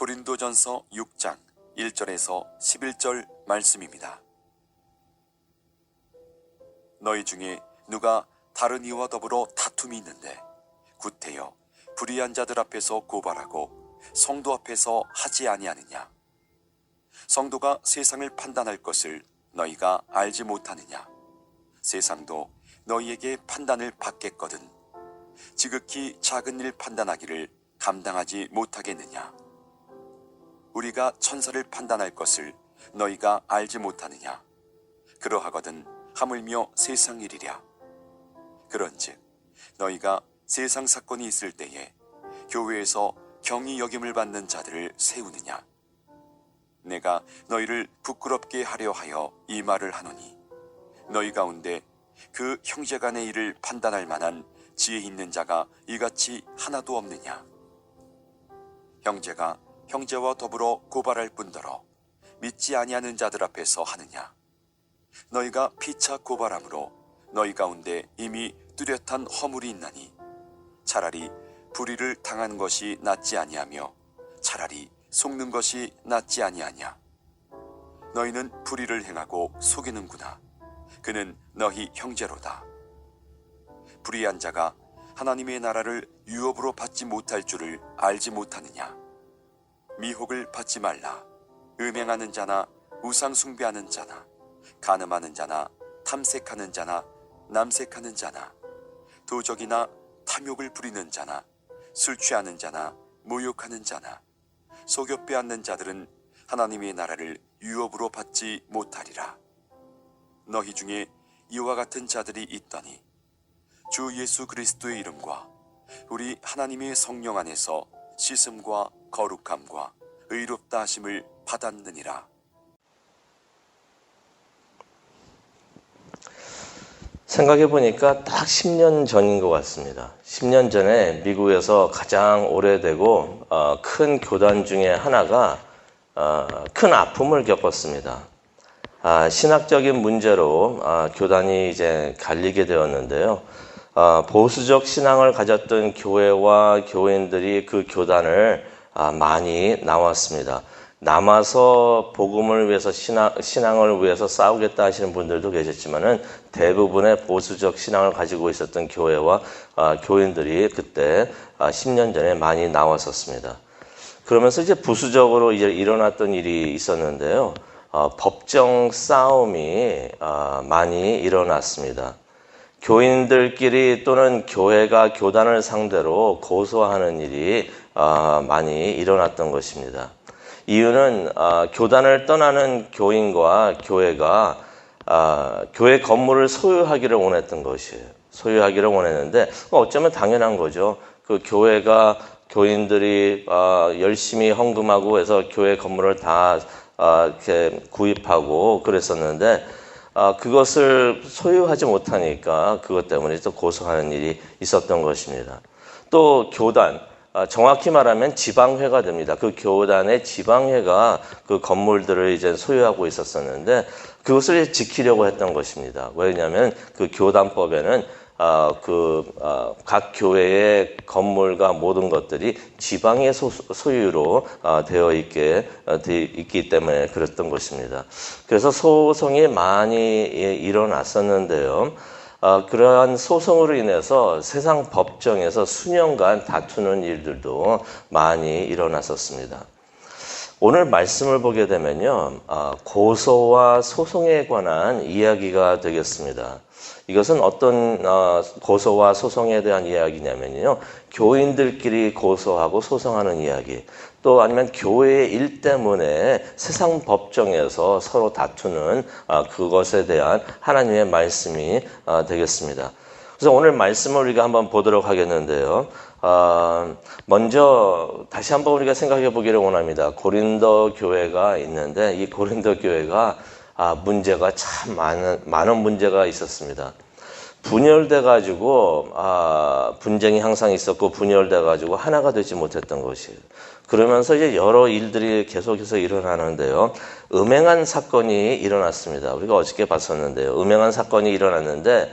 고린도전서 6장 1절에서 11절 말씀입니다. 너희 중에 누가 다른 이와 더불어 다툼이 있는데 구태여 불의한 자들 앞에서 고발하고 성도 앞에서 하지 아니하느냐? 성도가 세상을 판단할 것을 너희가 알지 못하느냐? 세상도 너희에게 판단을 받겠거든 지극히 작은 일 판단하기를 감당하지 못하겠느냐? 우리가 천사를 판단할 것을 너희가 알지 못하느냐? 그러하거든 하물며 세상 일이랴. 그런즉 너희가 세상 사건이 있을 때에 교회에서 경히 여김을 받는 자들을 세우느냐? 내가 너희를 부끄럽게 하려 하여 이 말을 하노니 너희 가운데 그 형제간의 일을 판단할 만한 지혜 있는 자가 이같이 하나도 없느냐? 형제가 형제와 더불어 고발할 뿐더러 믿지 아니하는 자들 앞에서 하느냐? 너희가 피차 고발함으로 너희 가운데 이미 뚜렷한 허물이 있나니 차라리 불의를 당하는 것이 낫지 아니하며 차라리 속는 것이 낫지 아니하냐? 너희는 불의를 행하고 속이는구나. 그는 너희 형제로다. 불의한 자가 하나님의 나라를 유업으로 받지 못할 줄을 알지 못하느냐? 미혹을 받지 말라. 음행하는 자나 우상 숭배하는 자나 간음하는 자나 탐색하는 자나 남색하는 자나 도적이나 탐욕을 부리는 자나 술 취하는 자나 모욕하는 자나 속여 빼앗는 자들은 하나님의 나라를 유업으로 받지 못하리라. 너희 중에 이와 같은 자들이 있더니 주 예수 그리스도의 이름과 우리 하나님의 성령 안에서 씻음과 거룩함과 의롭다 하심을 받았느니라. 생각해보니까 딱 10년 전인 것 같습니다. 10년 전에 미국에서 가장 오래되고 큰 교단 중에 하나가 큰 아픔을 겪었습니다. 신학적인 문제로 교단이 이제 갈리게 되었는데요. 보수적 신앙을 가졌던 교회와 교인들이 그 교단을 많이 나왔습니다. 남아서 복음을 위해서 신앙을 위해서 싸우겠다 하시는 분들도 계셨지만은 대부분의 보수적 신앙을 가지고 있었던 교회와 교인들이 그때 10년 전에 많이 나왔었습니다. 그러면서 이제 부수적으로 이제 일어났던 일이 있었는데요. 법정 싸움이 많이 일어났습니다. 교인들끼리 또는 교회가 교단을 상대로 고소하는 일이 많이 일어났던 것입니다. 이유는 교단을 떠나는 교인과 교회가 교회 건물을 소유하기를 원했던 것이에요. 소유하기를 원했는데 어쩌면 당연한 거죠. 그 교회가 교인들이 열심히 헌금하고 해서 교회 건물을 다 이렇게 구입하고 그랬었는데 그것을 소유하지 못하니까 그것 때문에 또 고소하는 일이 있었던 것입니다. 또 교단, 정확히 말하면 지방회가 됩니다. 그 교단의 지방회가 그 건물들을 이제 소유하고 있었었는데 그것을 지키려고 했던 것입니다. 왜냐하면 그 교단법에는 각 교회의 건물과 모든 것들이 지방의 소유로 되어 있기 때문에 그랬던 것입니다. 그래서 소송이 많이 일어났었는데요. 그러한 소송으로 인해서 세상 법정에서 수년간 다투는 일들도 많이 일어났었습니다. 오늘 말씀을 보게 되면요, 고소와 소송에 관한 이야기가 되겠습니다. 이것은 어떤 고소와 소송에 대한 이야기냐면요, 교인들끼리 고소하고 소송하는 이야기, 또 아니면 교회의 일 때문에 세상 법정에서 서로 다투는 그것에 대한 하나님의 말씀이 되겠습니다. 그래서 오늘 말씀을 우리가 한번 보도록 하겠는데요. 먼저 다시 한번 우리가 생각해 보기를 원합니다. 고린도 교회가 있는데 이 고린도 교회가 문제가 참 많은 문제가 있었습니다. 분열돼가지고 분쟁이 항상 있었고 분열돼가지고 하나가 되지 못했던 것이에요. 그러면서 이제 여러 일들이 계속해서 일어나는데요. 음행한 사건이 일어났습니다. 우리가 어저께 봤었는데요. 음행한 사건이 일어났는데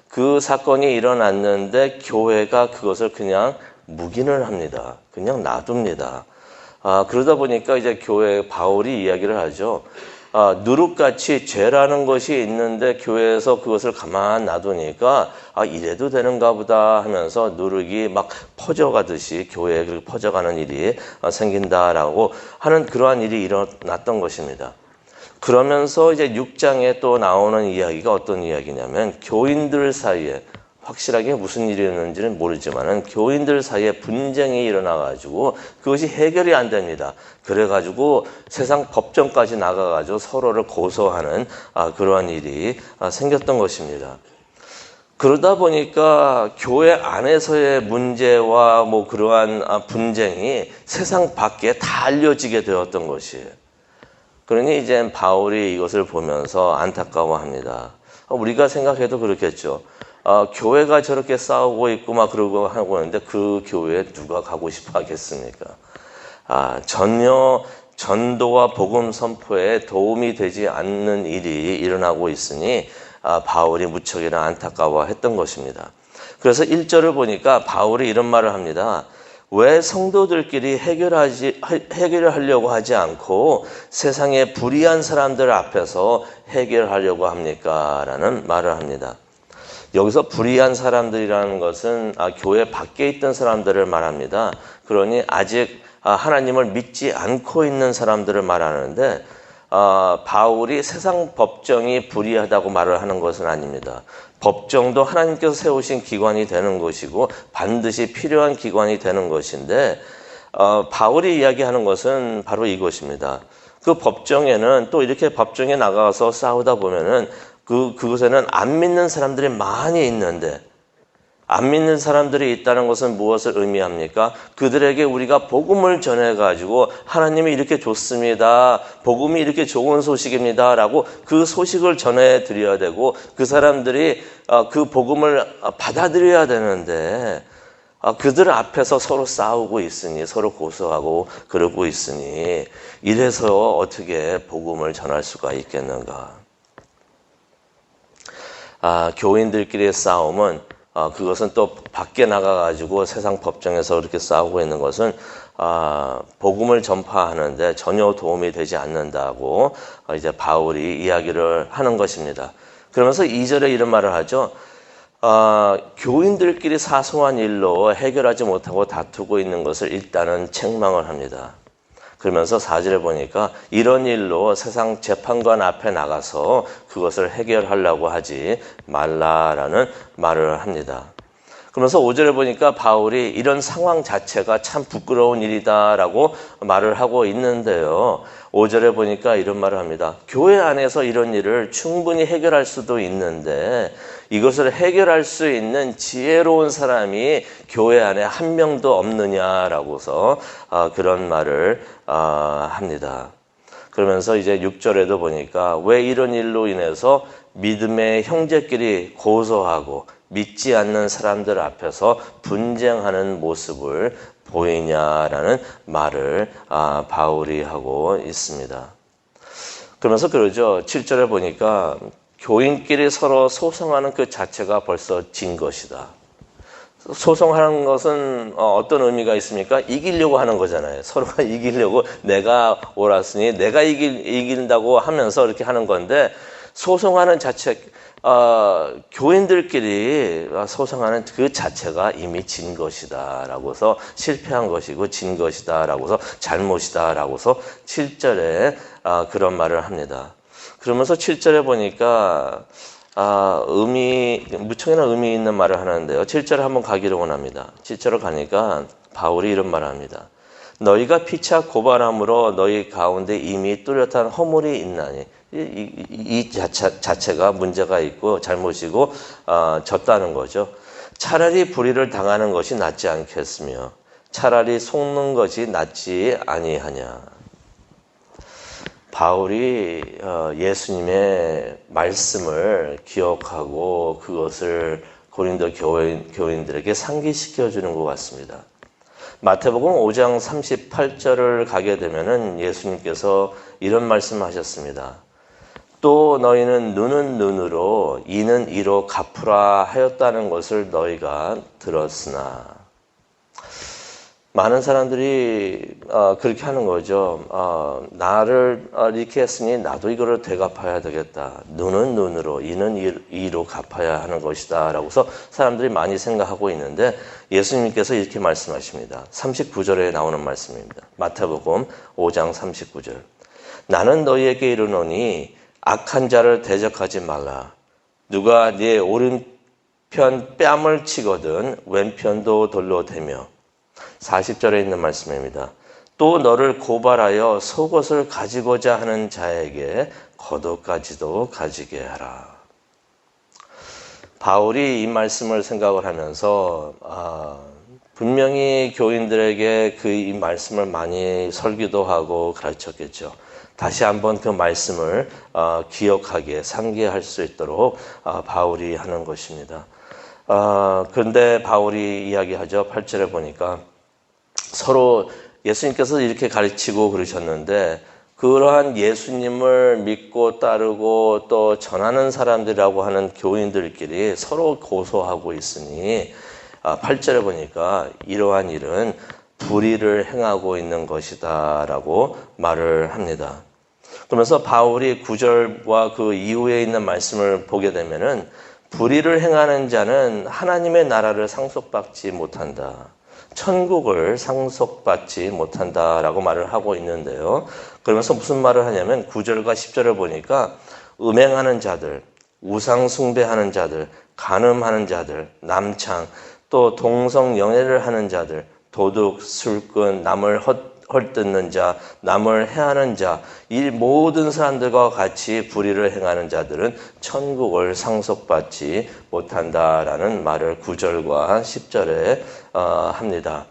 그 사건이 일어났는데 교회가 그것을 그냥 묵인을 합니다. 그냥 놔둡니다. 그러다 보니까 이제 교회 바울이 이야기를 하죠. 누룩같이 죄라는 것이 있는데 교회에서 그것을 가만 놔두니까 이래도 되는가 보다 하면서 누룩이 막 퍼져가듯이 교회에 그렇게 퍼져가는 일이 생긴다라고 하는 그러한 일이 일어났던 것입니다. 그러면서 이제 6장에 또 나오는 이야기가 어떤 이야기냐면 교인들 사이에 확실하게 무슨 일이었는지는 모르지만은 교인들 사이에 분쟁이 일어나가지고 그것이 해결이 안 됩니다. 그래가지고 세상 법정까지 나가가지고 서로를 고소하는 그러한 일이 생겼던 것입니다. 그러다 보니까 교회 안에서의 문제와 뭐 그러한 분쟁이 세상 밖에 다 알려지게 되었던 것이에요. 그러니 이제 바울이 이것을 보면서 안타까워합니다. 우리가 생각해도 그렇겠죠. 교회가 저렇게 싸우고 있고 막 그러고 하고 있는데 그 교회에 누가 가고 싶어 하겠습니까? 전혀 전도와 복음 선포에 도움이 되지 않는 일이 일어나고 있으니 바울이 무척이나 안타까워했던 것입니다. 그래서 1절을 보니까 바울이 이런 말을 합니다. 왜 성도들끼리 해결을 하려고 하지 않고 세상의 불의한 사람들 앞에서 해결하려고 합니까? 라는 말을 합니다. 여기서 불의한 사람들이라는 것은 교회 밖에 있던 사람들을 말합니다. 그러니 아직 하나님을 믿지 않고 있는 사람들을 말하는데 바울이 세상 법정이 불의하다고 말을 하는 것은 아닙니다. 법정도 하나님께서 세우신 기관이 되는 것이고 반드시 필요한 기관이 되는 것인데 바울이 이야기하는 것은 바로 이것입니다. 그 법정에는 또 이렇게 법정에 나가서 싸우다 보면은 그곳에는 안 믿는 사람들이 많이 있는데 안 믿는 사람들이 있다는 것은 무엇을 의미합니까? 그들에게 우리가 복음을 전해가지고 하나님이 이렇게 좋습니다. 복음이 이렇게 좋은 소식입니다. 라고 그 소식을 전해드려야 되고 그 사람들이 그 복음을 받아들여야 되는데 그들 앞에서 서로 싸우고 있으니 서로 고소하고 그러고 있으니 이래서 어떻게 복음을 전할 수가 있겠는가? 교인들끼리의 싸움은 그것은 또 밖에 나가가지고 세상 법정에서 그렇게 싸우고 있는 것은 복음을 전파하는데 전혀 도움이 되지 않는다고 이제 바울이 이야기를 하는 것입니다. 그러면서 2절에 이런 말을 하죠. 교인들끼리 사소한 일로 해결하지 못하고 다투고 있는 것을 일단은 책망을 합니다. 그러면서 4절에 보니까 이런 일로 세상 재판관 앞에 나가서 그것을 해결하려고 하지 말라라는 말을 합니다. 그러면서 5절에 보니까 바울이 이런 상황 자체가 참 부끄러운 일이다라고 말을 하고 있는데요. 5절에 보니까 이런 말을 합니다. 교회 안에서 이런 일을 충분히 해결할 수도 있는데 이것을 해결할 수 있는 지혜로운 사람이 교회 안에 한 명도 없느냐라고서 그런 말을 합니다. 그러면서 이제 6절에도 보니까 왜 이런 일로 인해서 믿음의 형제끼리 고소하고 믿지 않는 사람들 앞에서 분쟁하는 모습을 보이냐라는 말을 바울이 하고 있습니다. 그러면서 그러죠. 7절에 보니까 교인끼리 서로 소송하는 그 자체가 벌써 진 것이다. 소송하는 것은 어떤 의미가 있습니까? 이기려고 하는 거잖아요. 서로가 이기려고 내가 옳았으니 내가 이긴다고 하면서 이렇게 하는 건데 소송하는 자체 교인들끼리 소송하는 그 자체가 이미 진 것이다 라고서 실패한 것이고 진 것이다 라고서 잘못이다 라고서 7절에 그런 말을 합니다. 그러면서 7절에 보니까 무척이나 의미 있는 말을 하는데요. 7절에 한번 가기를 원합니다. 7절을 가니까 바울이 이런 말을 합니다. 너희가 피차 고발함으로 너희 가운데 이미 뚜렷한 허물이 있나니 이 자체가 문제가 있고 잘못이고 졌다는 거죠. 차라리 불의를 당하는 것이 낫지 않겠으며 차라리 속는 것이 낫지 아니하냐. 바울이 예수님의 말씀을 기억하고 그것을 고린도 교인들에게 상기시켜 주는 것 같습니다. 마태복음 5장 38절을 가게 되면은 예수님께서 이런 말씀하셨습니다. 또 너희는 눈은 눈으로 이는 이로 갚으라 하였다는 것을 너희가 들었으나 많은 사람들이 그렇게 하는 거죠. 나를 이렇게 했으니 나도 이거를 되갚아야 되겠다. 눈은 눈으로, 이는 이로 갚아야 하는 것이다 라고서 사람들이 많이 생각하고 있는데 예수님께서 이렇게 말씀하십니다. 39절에 나오는 말씀입니다. 마태복음 5장 39절. 나는 너희에게 이르노니 악한 자를 대적하지 말라. 누가 네 오른편 뺨을 치거든 왼편도 돌로 대며. 40절에 있는 말씀입니다. 또 너를 고발하여 속옷을 가지고자 하는 자에게 겉옷까지도 가지게 하라. 바울이 이 말씀을 생각을 하면서 분명히 교인들에게 이 말씀을 많이 설교도 하고 가르쳤겠죠. 다시 한번 그 말씀을 기억하게 상기할 수 있도록 바울이 하는 것입니다. 그런데 바울이 이야기하죠. 8절에 보니까 서로 예수님께서 이렇게 가르치고 그러셨는데 그러한 예수님을 믿고 따르고 또 전하는 사람들이라고 하는 교인들끼리 서로 고소하고 있으니 8절에 보니까 이러한 일은 불의를 행하고 있는 것이다 라고 말을 합니다. 그러면서 바울이 9절과 그 이후에 있는 말씀을 보게 되면은 불의를 행하는 자는 하나님의 나라를 상속받지 못한다. 천국을 상속받지 못한다라고 말을 하고 있는데요. 그러면서 무슨 말을 하냐면 9절과 10절을 보니까 음행하는 자들, 우상 숭배하는 자들, 간음하는 자들, 남창, 또 동성 연애를 하는 자들, 도둑, 술꾼, 남을 헐뜯는 자, 남을 해하는 자, 이 모든 사람들과 같이 불의를 행하는 자들은 천국을 상속받지 못한다라는 말을 9절과 10절에 합니다.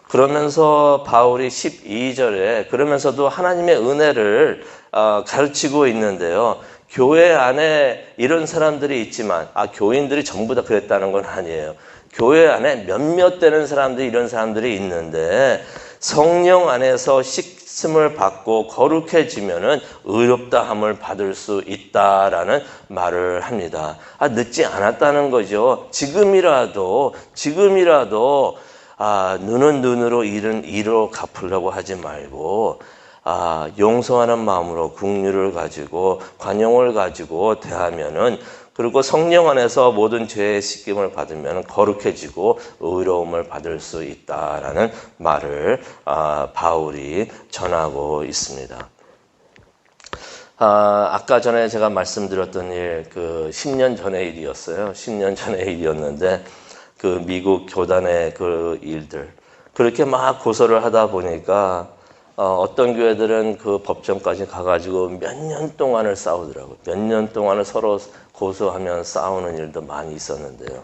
그러면서 바울이 12절에 그러면서도 하나님의 은혜를 가르치고 있는데요. 교회 안에 이런 사람들이 있지만 교인들이 전부 다 그랬다는 건 아니에요. 교회 안에 몇몇 되는 사람들이 이런 사람들이 있는데 성령 안에서 씻음을 받고 거룩해지면은 의롭다함을 받을 수 있다라는 말을 합니다. 늦지 않았다는 거죠. 지금이라도 눈은 눈으로 이는 이로 갚으려고 하지 말고 용서하는 마음으로 긍휼을 가지고 관용을 가지고 대하면은 그리고 성령 안에서 모든 죄의 씻김을 받으면 거룩해지고 의로움을 받을 수 있다라는 말을 바울이 전하고 있습니다. 아까 전에 제가 말씀드렸던 일, 10년 전의 일이었어요. 10년 전의 일이었는데 그 미국 교단의 그 일들 그렇게 막 고소를 하다 보니까 어떤 교회들은 그 법정까지 가가지고 몇 년 동안을 싸우더라고요. 몇 년 동안을 서로 고소하면 싸우는 일도 많이 있었는데요.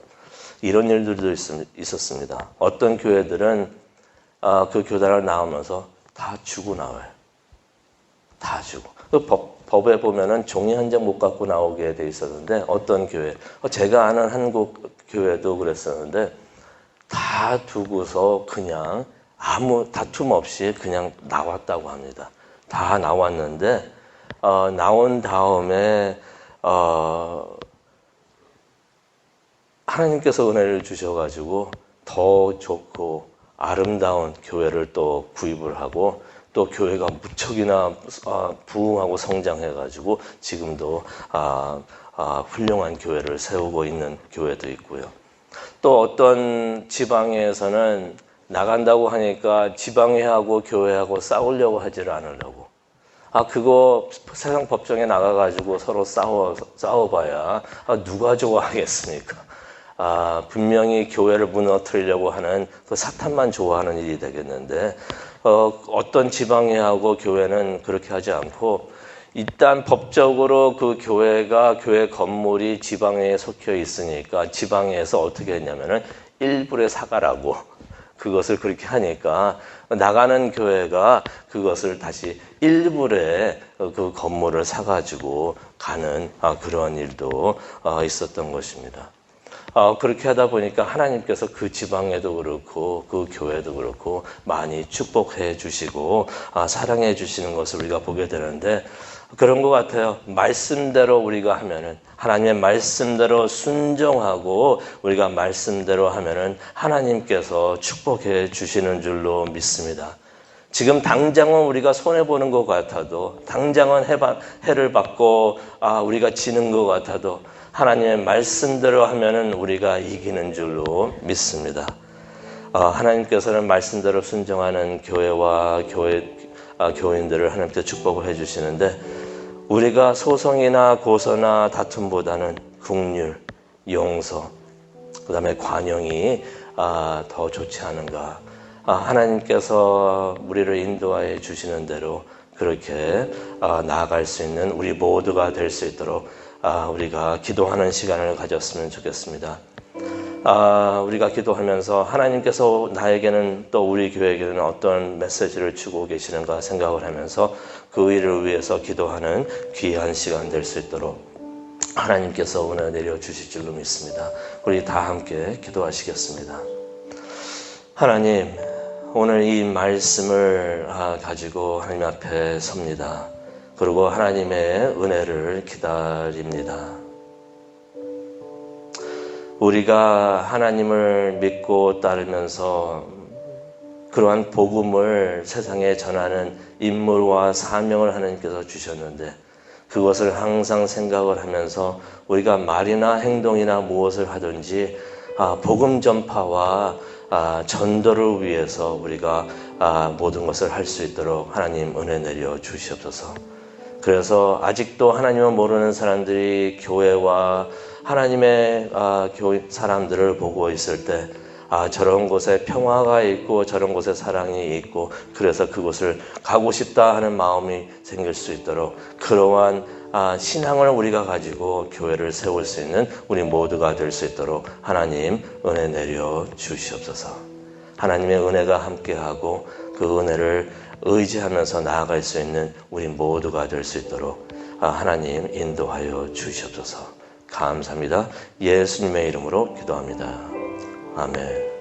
이런 일들도 있었습니다. 어떤 교회들은 그 교단을 나오면서 다 주고 나와요. 다 주고. 그 법에 보면은 종이 한 장 못 갖고 나오게 돼 있었는데 어떤 교회, 제가 아는 한국 교회도 그랬었는데 다 두고서 그냥 아무 다툼 없이 그냥 나왔다고 합니다. 다 나왔는데 나온 다음에 하나님께서 은혜를 주셔가지고 더 좋고 아름다운 교회를 또 구입을 하고 또 교회가 무척이나 부흥하고 성장해가지고 지금도 훌륭한 교회를 세우고 있는 교회도 있고요. 또 어떤 지방에서는 나간다고 하니까 지방회하고 교회하고 싸우려고 하지를 않으려고. 그거 세상 법정에 나가가지고 서로 싸워봐야 누가 좋아하겠습니까? 분명히 교회를 무너뜨리려고 하는 그 사탄만 좋아하는 일이 되겠는데 어떤 지방회하고 교회는 그렇게 하지 않고 일단 법적으로 그 교회가 교회 건물이 지방회에 속혀 있으니까 지방회에서 어떻게 했냐면은 1불에 사가라고 그것을 그렇게 하니까 나가는 교회가 그것을 다시 1불에 그 건물을 사가지고 가는 그런 일도 있었던 것입니다. 그렇게 하다 보니까 하나님께서 그 지방에도 그렇고 그 교회도 그렇고 많이 축복해 주시고 사랑해 주시는 것을 우리가 보게 되는데 그런 것 같아요. 말씀대로 우리가 하면은, 하나님의 말씀대로 순종하고 우리가 말씀대로 하면은 하나님께서 축복해 주시는 줄로 믿습니다. 지금 당장은 우리가 손해보는 것 같아도, 당장은 해를 받고 우리가 지는 것 같아도 하나님의 말씀대로 하면은 우리가 이기는 줄로 믿습니다. 하나님께서는 말씀대로 순종하는 교회와 교인들을 하나님께 축복을 해주시는데, 우리가 소송이나 고소나 다툼보다는 긍휼, 용서, 그 다음에 관용이 더 좋지 않은가. 하나님께서 우리를 인도하여 주시는 대로 그렇게 나아갈 수 있는 우리 모두가 될 수 있도록 우리가 기도하는 시간을 가졌으면 좋겠습니다. 우리가 기도하면서 하나님께서 나에게는 또 우리 교회에게는 어떤 메시지를 주고 계시는가 생각을 하면서 그 일을 위해서 기도하는 귀한 시간 될 수 있도록 하나님께서 은혜 내려 주실 줄로 믿습니다. 우리 다 함께 기도하시겠습니다. 하나님, 오늘 이 말씀을 가지고 하나님 앞에 섭니다. 그리고 하나님의 은혜를 기다립니다. 우리가 하나님을 믿고 따르면서 그러한 복음을 세상에 전하는 임무와 사명을 하나님께서 주셨는데, 그것을 항상 생각을 하면서 우리가 말이나 행동이나 무엇을 하든지 복음 전파와 전도를 위해서 우리가 모든 것을 할 수 있도록 하나님 은혜 내려 주시옵소서. 그래서 아직도 하나님을 모르는 사람들이 교회와 하나님의 교회 사람들을 보고 있을 때 저런 곳에 평화가 있고 저런 곳에 사랑이 있고 그래서 그곳을 가고 싶다 하는 마음이 생길 수 있도록 그러한 신앙을 우리가 가지고 교회를 세울 수 있는 우리 모두가 될 수 있도록 하나님 은혜 내려 주시옵소서. 하나님의 은혜가 함께하고 그 은혜를 의지하면서 나아갈 수 있는 우리 모두가 될 수 있도록 하나님 인도하여 주시옵소서. 감사합니다. 예수님의 이름으로 기도합니다. 아멘.